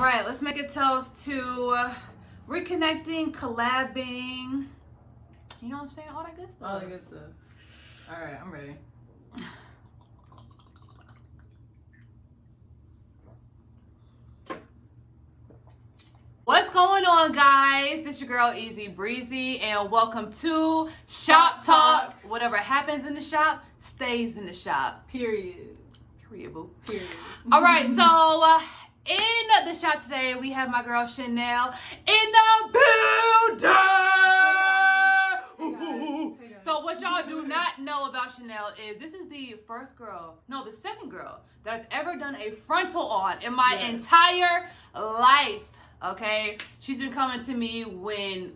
right, let's make a toast to reconnecting, collabing. You know what I'm saying? All that good stuff. All that good stuff. All right, I'm ready. What's going on, guys? This your girl Easy Breezy, and welcome to Shop Talk. Whatever happens in the shop stays in the shop. Period. Period, boo. Period. All right, so in the shop today, we have my girl Chanel in the building. So what y'all do not know about Chanel is this is the second girl that I've ever done a frontal on in my entire life. Okay, she's been coming to me way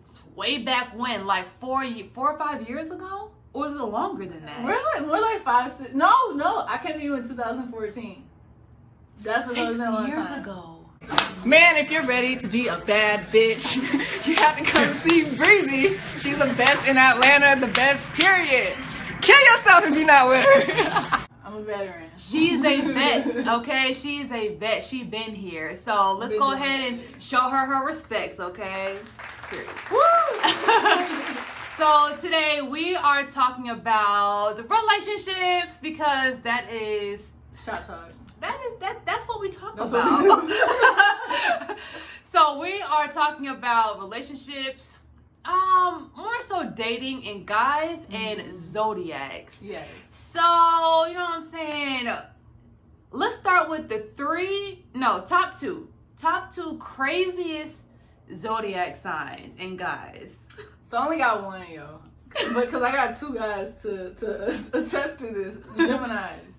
back when, like 4 or 5 years ago, or was it longer than that? We're like 5, 6. No, I came to you in 2014. That's 6 years ago. Man, if you're ready to be a bad bitch, you have to come see Breezy. She's the best in Atlanta, the best, period. Kill yourself if you're not with her. I'm a veteran. She's a vet, okay? She's a vet. She been here. So let's go ahead and show her respects, okay? Period. Woo! So today we are talking about relationships because that is Shop Talk. That's what we talk That's about. What we do. So we are talking about relationships, more so dating and guys and zodiacs. Yes. So, you know what I'm saying? Let's start with the top two craziest zodiac signs and guys. So I only got one, yo. But because I got two guys to attest to this. Geminis.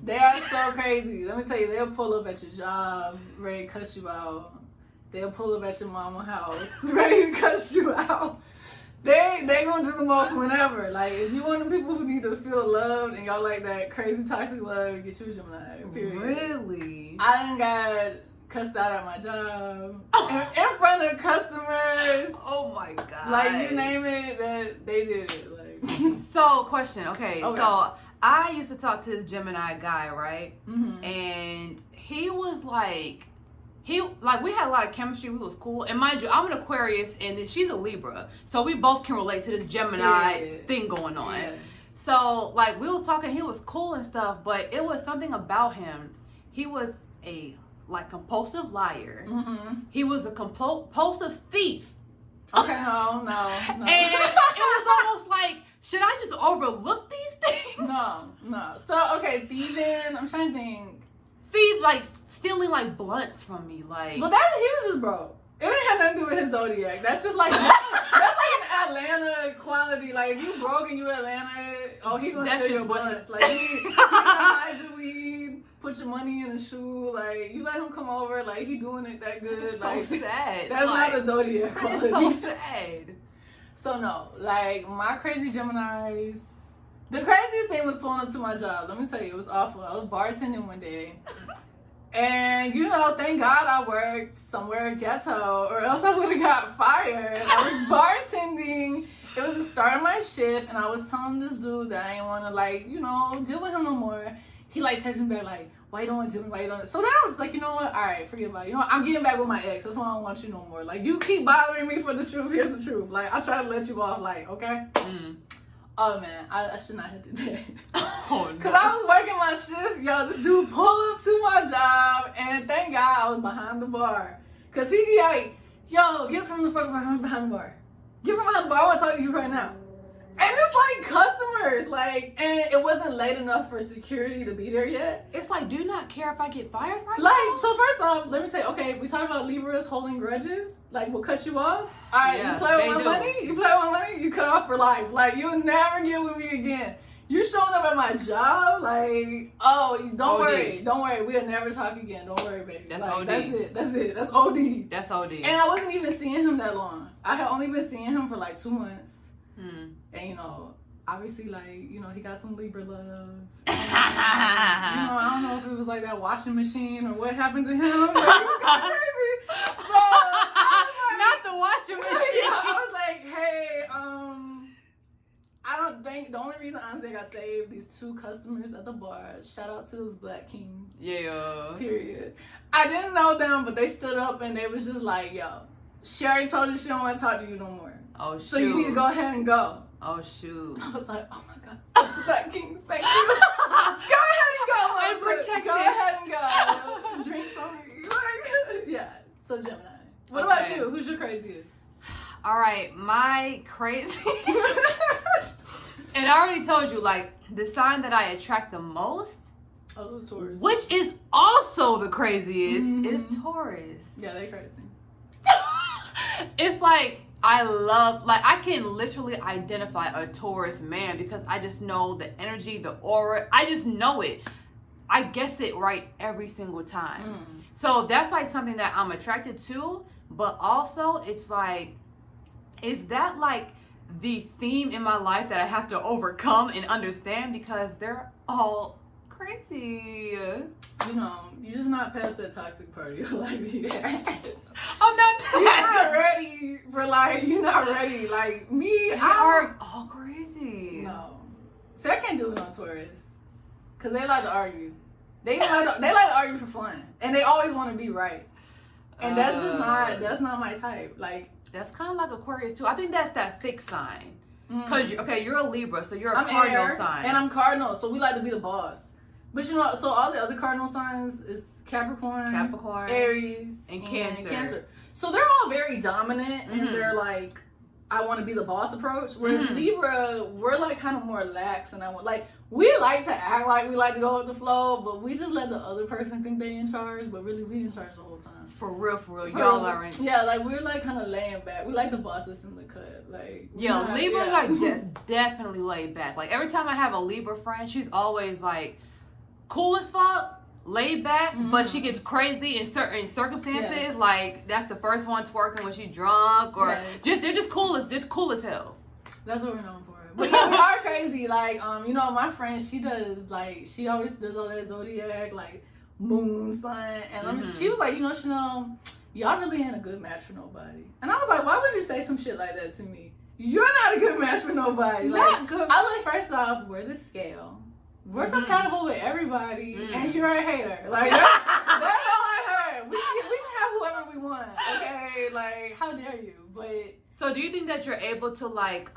They are so crazy. Let me tell you, they'll pull up at your job, ready to cuss you out. They'll pull up at your mama's house, ready to cuss you out. They gonna do the most whenever. Like, if you one of the people who need to feel loved and y'all like that crazy toxic love, get you a Gemini. Period. Really? I done got cussed out at my job in front of customers. Oh my god! Like, you name it, that they did it. Like, so question. Okay, so I used to talk to this Gemini guy, right? Mm-hmm. And he was like. We had a lot of chemistry. We was cool. And mind you, I'm an Aquarius and she's a Libra. So we both can relate to this Gemini thing going on. Yeah. So, like, we was talking, he was cool and stuff, but it was something about him. He was a, compulsive liar. Mm-hmm. He was a compulsive thief. Okay, no. And it was almost like, should I just overlook these things? No. So, okay, thieving, I'm trying to think. Stealing blunts from me, like. But he was just broke. It didn't have nothing to do with his zodiac. That's just that's like an Atlanta quality. Like, if you broke and you Atlanta, he gonna steal your blunts. Like, he gonna hide your weed, put your money in a shoe. Like, you let him come over, like, he doing it that good. It's so sad. That's not a zodiac quality. It's so sad. So no, my crazy Geminis. The craziest thing was pulling up to my job. Let me tell you, it was awful. I was bartending one day. And, thank God I worked somewhere ghetto or else I would have got fired. I was bartending. It was the start of my shift and I was telling this dude that I didn't want to, deal with him no more. He, texted me back, why you don't want to deal with me? Why you don't? So then I was like, you know what? All right, forget about it. I'm getting back with my ex. That's why I don't want you no more. You keep bothering me for the truth. Here's the truth. I try to let you off, okay? Mm. Oh man, I should not have did that. Oh no. Cause I was working my shift, yo. This dude pulled up to my job, and thank God I was behind the bar. Cause he be like, yo, get from the fuck behind the bar. Get from behind the bar. I want to talk to you right now. And it's customers, and it wasn't late enough for security to be there yet. It's do you not care if I get fired right now? So first off, let me say, okay, we talked about Libras holding grudges, we'll cut you off. All right, you play with my money, you cut off for life. You'll never get with me again. You showing up at my job, don't worry, we'll never talk again. Don't worry, baby. That's OD. That's it. That's OD. That's OD. And I wasn't even seeing him that long. I had only been seeing him for 2 months. And obviously he got some Libra love. And, I don't know if it was that washing machine or what happened to him. It was kind of crazy. So I was not the washing machine. I was hey, the only reason honestly I got saved, these 2 customers at the bar. Shout out to those black kings. Yeah. Period. I didn't know them, but they stood up and they was just like, yo, Sherry told you she don't want to talk to you no more. Oh, shoot. So you need to go ahead and go. Oh, shoot. I was like, oh my God, those black kings, thank you. Go ahead and go, And protect Go it. ahead and go. Drinks on me. Yeah, so Gemini. What about you? Who's your craziest? All right, my crazy. And I already told you, like, the sign that I attract the most, Oh, those Taurus. which is also the craziest, is Taurus. Yeah, they crazy. It's like, I can literally identify a Taurus man because I just know the energy, the aura. I just know it. I guess it right every single time. So that's like something that I'm attracted to, but also it's like, is that like the theme in my life that I have to overcome and understand because they're all crazy. You know, you're just not past that toxic part of your life yet. I'm not You're not ready for you're not ready. Like me, They are all crazy. No. See, I can't do it on Taurus. Cause they like to argue. They like to argue for fun. And they always want to be right. And that's not my type. Like, that's kind of like Aquarius too. I think that's that fixed sign. Cause you're a Libra, so you're a I'm cardinal air, sign. and I'm cardinal, so we like to be the boss. But you know, so all the other cardinal signs is Capricorn, Aries, and Cancer. So they're all very dominant, and they're like, I want to be the boss approach. Whereas Libra, we're like kind of more lax, and we like to act like we like to go with the flow, but we just let the other person think they in charge, but really we in charge the whole time. For real, y'all are in. Yeah, like we're like kind of laying back. We like the boss that's in the cut. Like, Libras are definitely laid back. Like every time I have a Libra friend, she's always like cool as fuck, laid back, but she gets crazy in certain circumstances. Yes. Like that's the first one twerking when she's drunk, or they're just cool as hell. That's what we're known for. But yeah, we are crazy. Like, you know, my friend, she always does all that Zodiac, like moon, sun, and she was like, you know, Chanel, y'all really ain't a good match for nobody. And I was like, why would you say some shit like that to me? You're not a good match for nobody. Not good. I like, first off, we're the scale. We're compatible with everybody, and you're a hater. Like, that's all I heard. We can have whoever we want, okay? Like, how dare you? But so do you think that you're able to like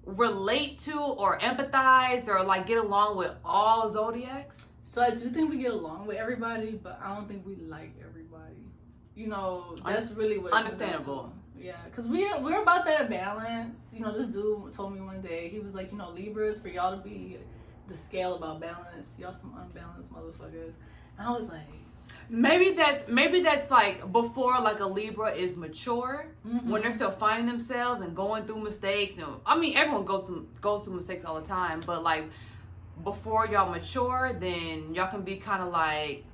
relate to or empathize or like get along with all zodiacs? So I do think we get along with everybody, but I don't think we like everybody. You know, that's really what it understandable. Yeah, because we're about that balance. You know, this dude told me one day, he was like, you know, Libras, for y'all to be the scale about balance, y'all some unbalanced motherfuckers. And I was like, maybe that's like before like a Libra is mature, when they're still finding themselves and going through mistakes. And I mean, everyone goes through mistakes all the time, but like before y'all mature, then y'all can be kind of like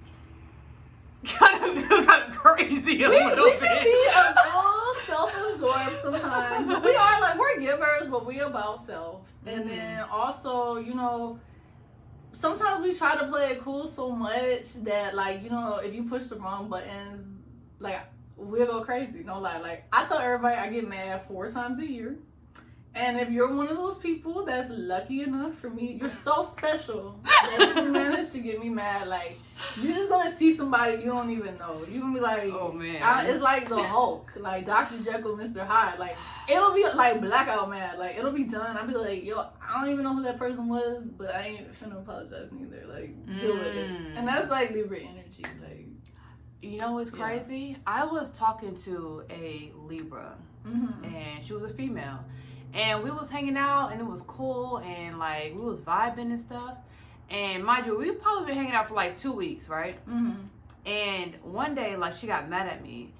kind of crazy a little bit. We can be a little self-absorbed sometimes. We are like, we're givers, but we about self. And then also, you know, sometimes we try to play it cool so much that, like, you know, if you push the wrong buttons, like, we'll go crazy. No lie. Like, I tell everybody I get mad 4 times a year. And if you're one of those people that's lucky enough for me, you're so special that you managed to get me mad. Like, you're just gonna see somebody you don't even know. You're gonna be like, oh man, it's like the Hulk, like Dr. Jekyll, Mr. Hyde. Like, it'll be like blackout mad. Like, it'll be done. I'll be like, yo, I don't even know who that person was, but I ain't finna apologize neither. Like, deal with it. And that's like Libra energy. Like, you know what's crazy? I was talking to a Libra, and she was a female. And we was hanging out, and it was cool, and like we was vibing and stuff. And mind you, we probably been hanging out for like 2 weeks, right? And one day, like, she got mad at me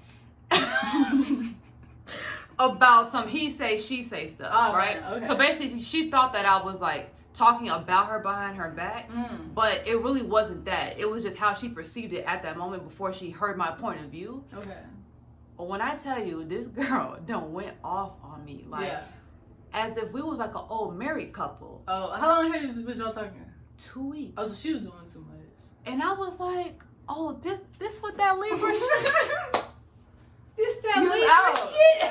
about some he say, she say stuff, right? Okay. So basically, she thought that I was like talking about her behind her back, but it really wasn't that. It was just how she perceived it at that moment before she heard my point of view. Okay. But when I tell you, this girl done went off on me, like. Yeah. As if we was like an old married couple. Oh, how long was y'all talking? 2 weeks. Oh, so she was doing too much. And I was like, oh, this what that Libra shit? This that Libra shit?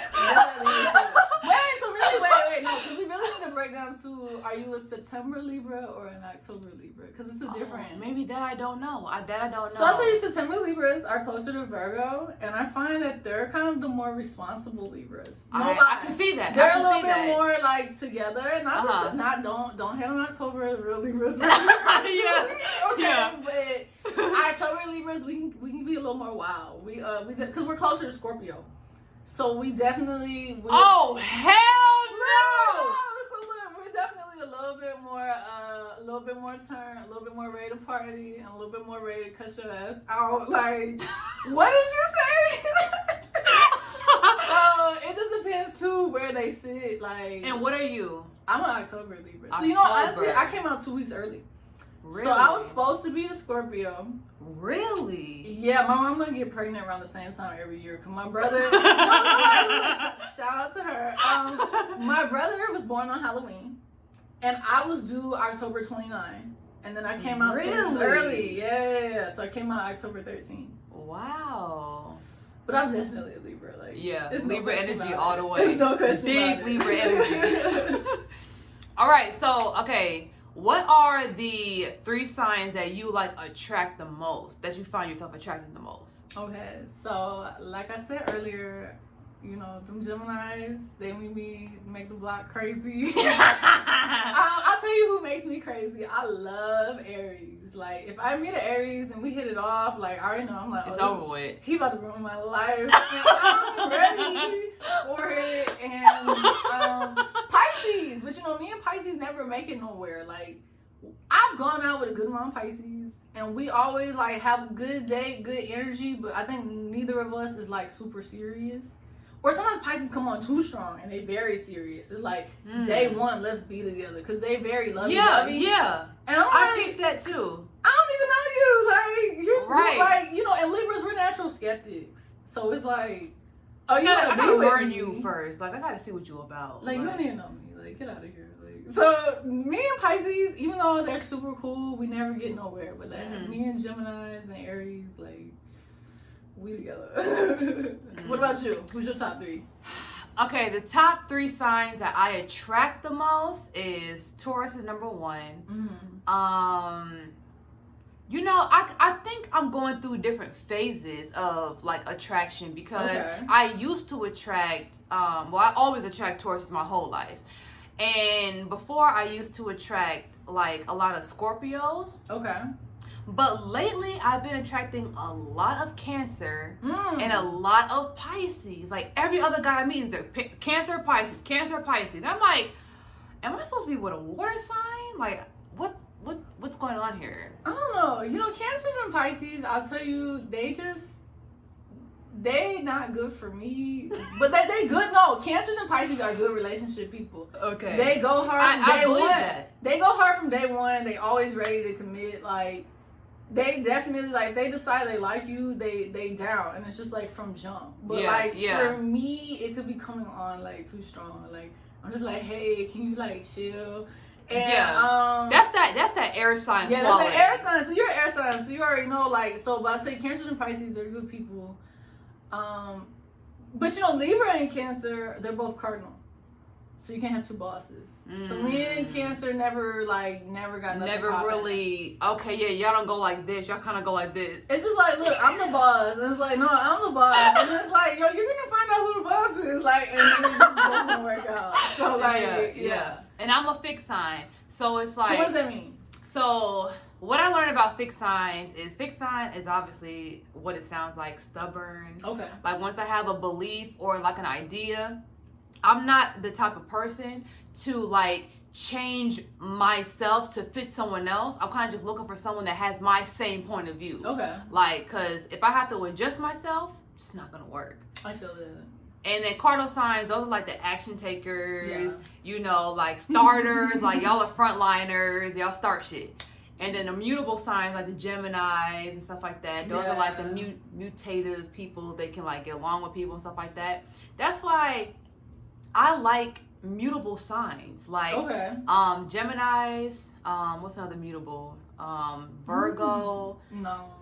Wait, so really, wait, no, So we really need to break down to, are you a September Libra or an October Libra? Because it's a difference. Maybe that I don't know. I don't know. So I'll tell you, September Libras are closer to Virgo, and I find that they're kind of the more responsible Libras. No lie. I can see that. They're a little bit more like together. Don't hate on October, real Libras. Okay, but October Libras, we can be a little more wild. We because we're closer to Scorpio. So we definitely. Oh hell no! So look, we're definitely a little bit more turn, a little bit more ready to party, and a little bit more ready to cut your ass out. Like, what did you say? So it just depends too where they sit. Like. And what are you? I'm an October Libra. So honestly, I came out 2 weeks early. Really? So I was supposed to be a Scorpio. Really? Yeah, my mom gonna get pregnant around the same time every year. Cause my brother, shout out to her. My brother was born on Halloween, and I was due October 29, and then I came out 2 weeks early. Yeah, so I came out October 13. Wow. But I'm definitely a Libra. Like, it's Libra energy all the way. There's no question Big Libra energy. All right, so okay. What are the 3 signs that you like attract the most, that you find yourself attracting the most? Okay, so like I said earlier, you know, them Geminis, they make the block crazy. I'll tell you who makes me crazy. I love Aries. Like, if I meet an Aries and we hit it off, like, I already know, I'm like, it's over with. He about to ruin my life. And I'm ready for it. And Pisces, but you know, me and Pisces never make it nowhere. Like, I've gone out with a good amount of Pisces, and we always like have a good day, good energy, but I think neither of us is like super serious. Or sometimes Pisces come on too strong and they very serious. It's like day one, let's be together, because they very lovey-dovey. Yeah. And I think that too. I don't even know you. Like, you're like, you know, and Libras, we're natural skeptics. So it's like, oh, you I gotta gotta learn you first. Like, I gotta see what you about. Like, you don't even know me. Like, get out of here. Like, so me and Pisces, even though they're super cool, we never get nowhere. But like, me and Geminis and Aries, like, we together. What about you? Who's your top 3? Okay, the top 3 signs that I attract the most is Taurus is number 1. You know, I think I'm going through different phases of like attraction, because I used to attract, I always attract Tauruses my whole life. And before, I used to attract like a lot of Scorpios. Okay. But lately, I've been attracting a lot of Cancer and a lot of Pisces. Like, every other guy I meet is Cancer, Pisces, Cancer, Pisces. I'm like, am I supposed to be with a water sign? Like, what's going on here? I don't know. You know, Cancers and Pisces, I'll tell you, they not good for me. But they good. No, Cancers and Pisces are good relationship people. Okay. They go hard from day one. That. They go hard from day one. They always ready to commit. Like, they definitely, like, they decide they like you, they down, and it's just like from jump. But for me, it could be coming on like too strong. Like, I'm just like, hey, can you like chill? And that's that air sign. Yeah, quality. That's the air sign. So you're an air sign, so you already know. Like, so but I say Cancers and Pisces, they're good people. But you know, Libra and Cancer, they're both cardinal. So you can't have 2 bosses. So me and Cancer never got nothing. Never really. Okay, yeah, y'all don't go like this. Y'all kind of go like this. It's just like, look, I'm the boss, and it's like, no, I'm the boss, and it's like, yo, you're gonna find out who the boss is, like, and then it just doesn't work out. So like, yeah. And I'm a fixed sign, so it's like. So what does that mean? So what I learned about fixed sign is obviously what it sounds like, stubborn. Okay. Like, once I have a belief or like an idea, I'm not the type of person to like change myself to fit someone else. I'm kind of just looking for someone that has my same point of view. Okay. Like, cause if I have to adjust myself, it's not gonna work. I feel that. And then cardinal signs, those are like the action takers, you know, like starters, like y'all are frontliners, y'all start shit. And then the mutable signs, like the Geminis and stuff like that, those are like the mutative people. They can like get along with people and stuff like that. That's why I like mutable signs. Like Geminis, what's another mutable? Virgo. No.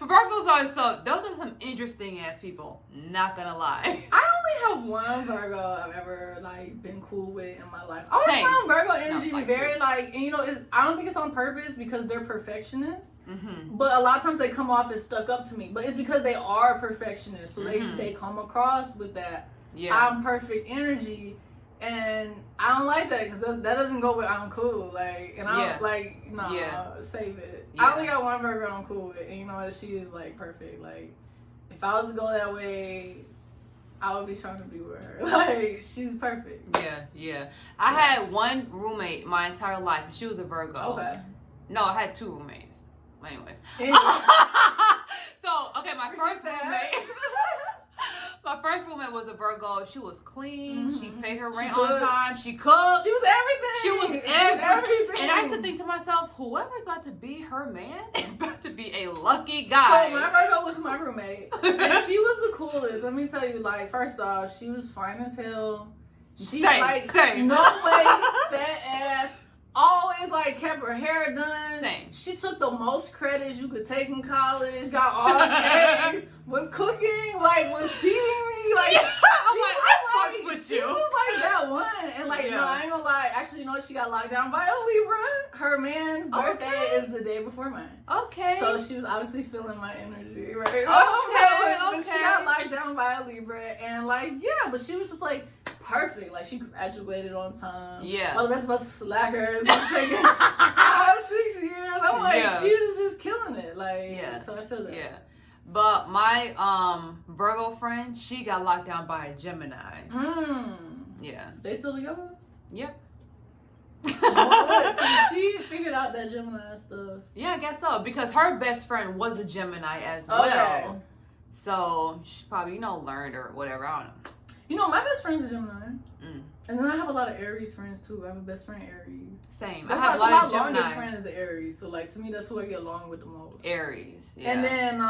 Virgos are those are some interesting ass people, not gonna lie. I only have one Virgo I've ever like been cool with in my life. I always Same. found Virgo energy like very too. like, and you know, I don't think it's on purpose because they're perfectionists. Mm-hmm. But a lot of times they come off as stuck up to me. But it's because they are perfectionists, so they come across with that I'm perfect energy, and I don't like that because that doesn't go with I'm cool. Like, and I don't like save it. I only got one Virgo I'm cool with, and you know what? She is like perfect. Like, if I was to go that way, I would be trying to be with her. Like, she's perfect. Yeah. I had one roommate my entire life, and she was a Virgo. Okay. No, I had 2 roommates. Anyways. So, okay, my first roommate was a Virgo. She was clean. She paid her rent on time. She cooked. She was everything. She was everything. And I used to think think to myself, whoever's about to be her man is about to be a lucky guy. So my Virgo was my roommate, and she was the coolest. Let me tell you, like, first off, she was fine as hell. She Same. No waist, fat ass. Always like kept her hair done. Same. She took the most credits you could take in college. Got all the A's. Was cooking. Like, was feeding me. Like, she was like that one. And like, no, I ain't gonna lie. Actually, you know what? She got locked down by a Libra. Her man's birthday is the day before mine. Okay. So she was obviously feeling my energy, right? Okay. But she got locked down by a Libra, and like, but she was just like perfect. Like, she graduated on time. Yeah. While the rest of us slackers was taking 5-6 years. I'm like, she was just killing it. Like, so I feel that. Yeah. But my Virgo friend, she got locked down by a Gemini. Yeah. They still together? Yep. She figured out that Gemini stuff. Yeah, I guess so. Because her best friend was a Gemini as well. So she probably, learned or whatever. I don't know. You know, my best friend's a Gemini. And then I have a lot of Aries friends too. I have a best friend Aries. Same. That's I have a lot of Gemini. My longest friend is the Aries. So like, to me, that's who I get along with the most. Aries. Yeah. And then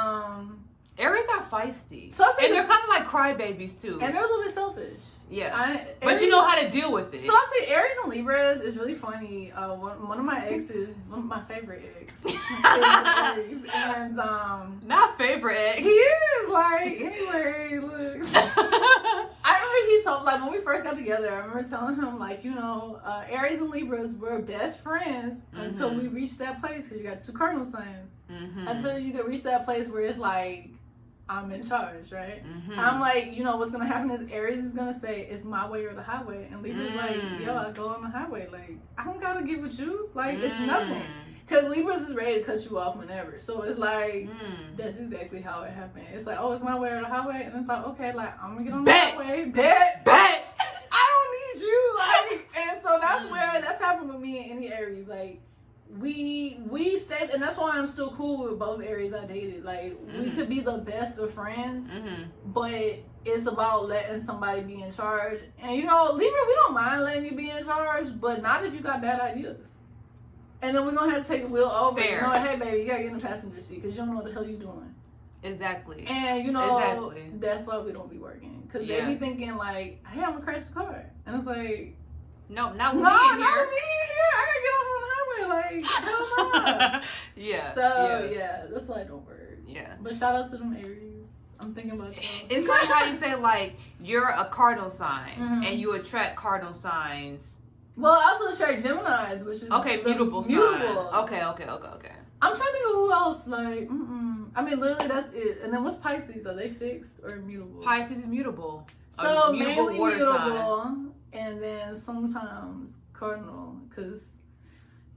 Aries are feisty. So and they're kind of like crybabies too. And they're a little bit selfish. Yeah. But you know how to deal with it. So I'll say Aries and Libras is really funny. One of my exes, one of my favorite ex, Aries, and not favorite ex. He is like, anyway, look. I remember he told, like, when we first got together, I remember telling him, like, Aries and Libras were best friends until we reached that place, because you got 2 cardinal signs. Until you could reach that place where it's like, I'm in charge, right? I'm like, what's gonna happen is Aries is gonna say it's my way or the highway, and Libra's like, yo, I go on the highway. Like, I don't gotta get with you. Like, it's nothing. Because Libras is ready to cut you off whenever. So it's like, that's exactly how it happened. It's like, oh, it's my way or the highway, and it's like, okay, like, I'm gonna get on the highway. Bet. I don't need you. Like, and so that's happened with me and any Aries. Like, we stayed, and that's why I'm still cool with both Aries I dated. Like, we could be the best of friends, but it's about letting somebody be in charge. And Libra, we don't mind letting you be in charge, but not if you got bad ideas. And then we're gonna have to take the wheel over. Fair. Hey baby, you gotta get in the passenger seat because you don't know what the hell you're doing. Exactly. And that's why we don't be working, because they be thinking like, hey, I'm gonna crash the car, and it's like, not with me not in here. with me in here. I gotta get off on the highway. Like, hell no. So that's why I don't work. Yeah. But shout outs to them Aries. I'm thinking about you. It's like how you say, like, you're a cardinal sign and you attract cardinal signs. Well, I also attract Geminis, which is mutable sign. Okay. I'm trying to think of who else. Like, I mean, literally, that's it. And then what's Pisces? Are they fixed or immutable? Pisces is mutable. So mainly mutable, and then sometimes cardinal. Cause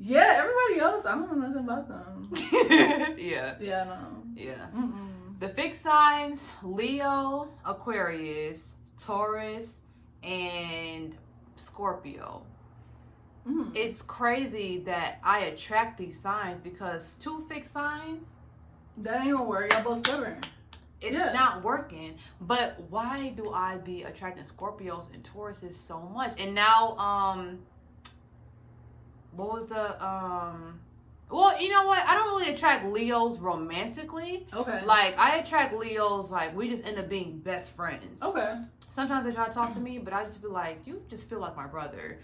everybody else, I don't know nothing about them. Yeah, no. Yeah. The fixed signs: Leo, Aquarius, Taurus, and Scorpio. It's crazy that I attract these signs, because 2 fixed signs, that ain't gonna work. Y'all both stubborn. It's not working. But why do I be attracting Scorpios and Tauruses so much? And now, what was the well, you know what? I don't really attract Leos romantically. Okay. Like, I attract Leos, like, we just end up being best friends. Okay. Sometimes they try to talk to me, but I just be like, you just feel like my brother.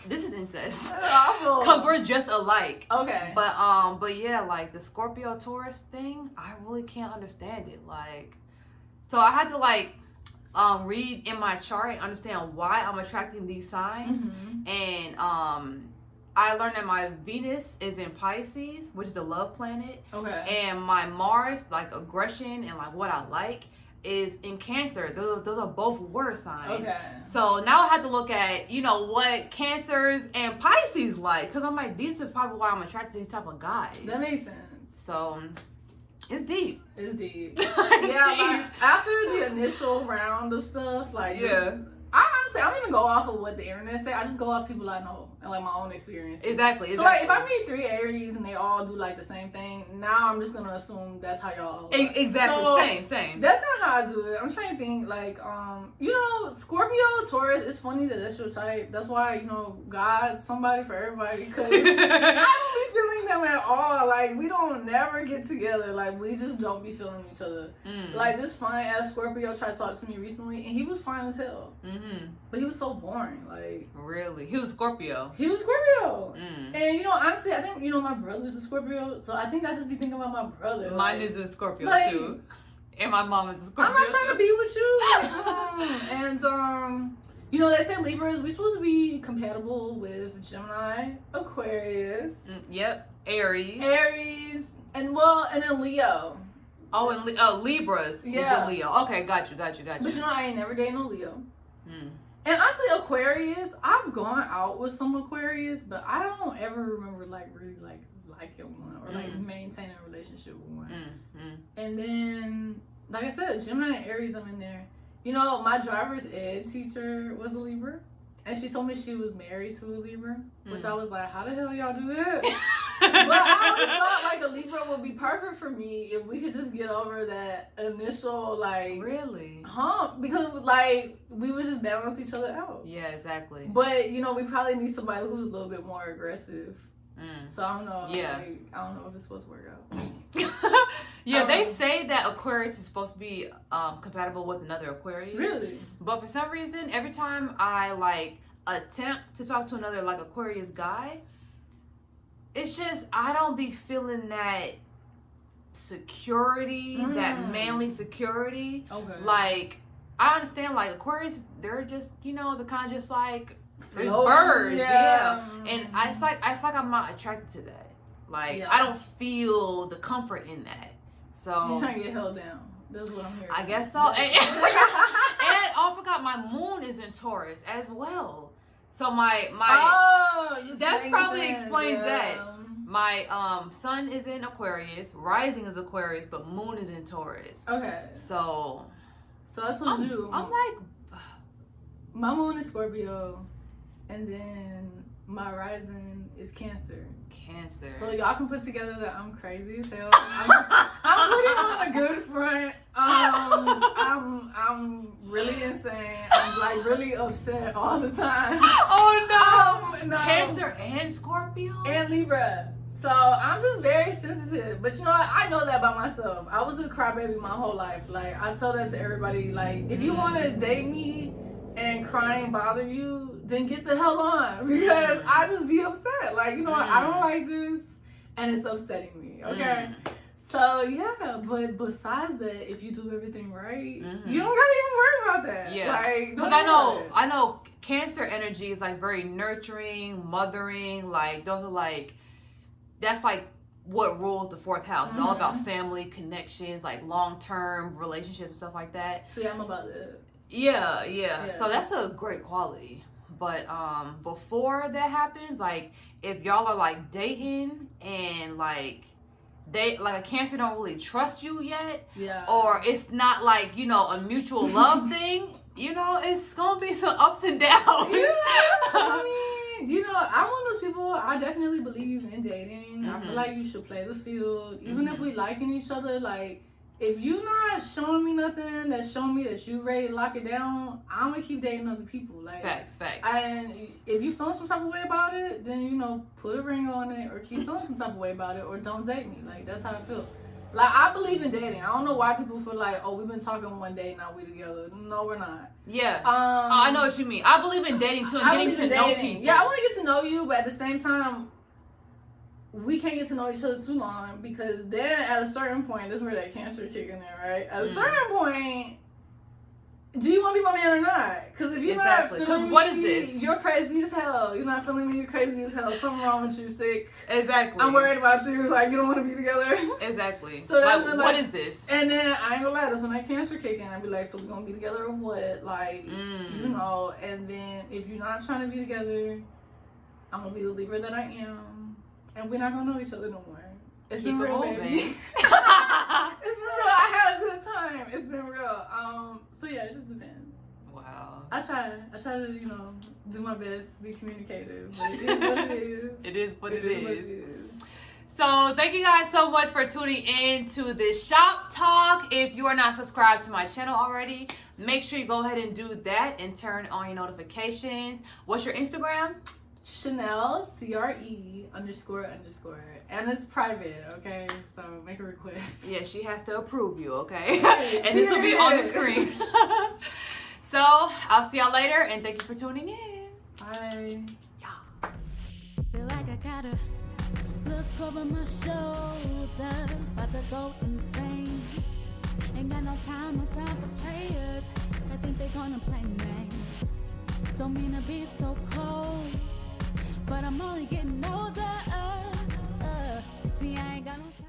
This is incest. Because we're just alike. Okay. But yeah, like, the Scorpio Taurus thing, I really can't understand it. Like, so I had to, like, read in my chart and understand why I'm attracting these signs. And I learned that my Venus is in Pisces, which is the love planet. Okay. And my Mars, like aggression and like what I like, is in Cancer. Those are both water signs. Okay. So now I have to look at, you know, what Cancers and Pisces like. Because I'm like, these are probably why I'm attracted to these type of guys. That makes sense. So it's deep. It's deep. It's Yeah, deep. like after the initial round of stuff, like I honestly I don't even go off of what the internet say. I just go off people I know and like my own experience. Exactly. So like if I meet 3 Aries and they all do like the same thing, now I'm just gonna assume that's how y'all are. Exactly. So, same. That's not how I do it. I'm trying to think like you know, Scorpio, Taurus, it's funny that that's your type. That's why, you know, God's somebody for everybody, because I don't be feeling them at all. Like we don't never get together. Like we just don't be feeling each other. Like this fine ass Scorpio tried to talk to me recently and he was fine as hell. But he was so boring. Like really? He was Scorpio. He was Scorpio. And you know, honestly, I think, you know, my brother's a Scorpio, so I think I just be thinking about my brother. Mine is a Scorpio too. And my mom is a Scorpio. I'm not trying too. to be with you. Like, and you know, they say Libras, we're supposed to be compatible with Gemini, Aquarius. Yep. Aries. And then Leo. Oh, and Libras. Yeah. Leo. Okay, got you. But you know, I ain't never dated no Leo. Mm. And honestly, Aquarius, I've gone out with some Aquarius, but I don't ever remember like really liking one or like maintaining a relationship with one. And then, like I said, Gemini and Aries, I'm in there. You know, my driver's ed teacher was a Libra, and she told me she was married to a Libra, which I was like, how the hell y'all do that? But I always thought like a Libra would be perfect for me if we could just get over that initial like hump, because like we would just balance each other out. Yeah, exactly. But you know, we probably need somebody who's a little bit more aggressive. So I don't know. Yeah. Like, I don't know if it's supposed to work out. Yeah, they say that Aquarius is supposed to be compatible with another Aquarius. Really? But for some reason, every time I like attempt to talk to another like Aquarius guy, it's just I don't be feeling that security, that manly security. Okay. Like I understand like Aquarius, they're just, you know, they're kind of just like Floating, birds, yeah. And it's like I'm not attracted to that. Like I don't feel the comfort in that. So you're trying to get held down. That's what I'm hearing. I guess so. And I forgot my moon is in Taurus as well. So my that probably explains that. My sun is in Aquarius, rising is Aquarius, but moon is in Taurus. Okay. So that's what you. I'm like, my moon is Scorpio, and then my rising is Cancer. So y'all can put together that I'm crazy as hell. I'm putting on a good front. I'm really insane. I'm like really upset all the time. Oh no! No. Cancer and Scorpio and Libra. So I'm just very sensitive. But you know what? I know that about myself. I was a crybaby my whole life. Like I tell that to everybody. Like if you want to date me and crying bother you, then get the hell on, because I just be upset. Like, you know what? I don't like this, and it's upsetting me. Okay. So yeah, but besides that, if you do everything right, you don't gotta even worry about that. Yeah, like because I know Cancer energy is like very nurturing, mothering. Like those are like, that's like what rules the 4th house. It's all about family connections, like long-term relationships and stuff like that. So yeah, I'm about that. Yeah. So that's a great quality. But before that happens, like if y'all are like dating and like a Cancer don't really trust you yet, or it's not like, you know, a mutual love thing, you know, it's gonna be some ups and downs. Yeah, I mean, you know, I'm one of those people. I definitely believe in dating. I feel like you should play the field, even if we liking each other. Like, if you not showing me nothing that's showing me that you ready to lock it down, I'm gonna keep dating other people. Like facts. And if you feeling some type of way about it, then, you know, put a ring on it, or keep feeling some type of way about it, or don't date me. Like that's how I feel. Like I believe in dating. I don't know why people feel like, oh, we've been talking one day, now we together. No, we're not. Yeah. I know what you mean. I believe in dating too, and getting to know people. Yeah, I want to get to know you, but at the same time, we can't get to know each other too long, because then at a certain point, this is where that Cancer kick in there, right? At a certain point, do you want to be my man or not? Because if you're not feeling me, what is this? You're crazy as hell. You're not feeling me, you're crazy as hell. Something wrong with you, sick. Exactly. I'm worried about you. Like, you don't want to be together. Exactly. So that's like, what is this? And then I ain't gonna lie, that's when that cancer kick in. I'd be like, so we gonna be together or what? Like, you know. And then if you're not trying to be together, I'm gonna be the Libra that I am, and we're not gonna know each other no more. It's been real, baby. It's been real. I had a good time. It's been real. So yeah, it just depends. Wow. I try to, you know, do my best, be communicative, but it is what it is. It is what it is. What it is. is. So thank you guys so much for tuning in to this shop talk. If you are not subscribed to my channel already, make sure you go ahead and do that and turn on your notifications. What's your Instagram? Chanel CRE __, and it's private, okay? So make a request. Yeah, she has to approve you, okay? And this will be on the screen. So I'll see y'all later, and thank you for tuning in. Bye. Yeah. Feel like I gotta look over my shoulder, about to go insane. Ain't got no time for players. I think they gonna play me. Don't mean to be so cold, but I'm only getting older. See, I ain't got no time.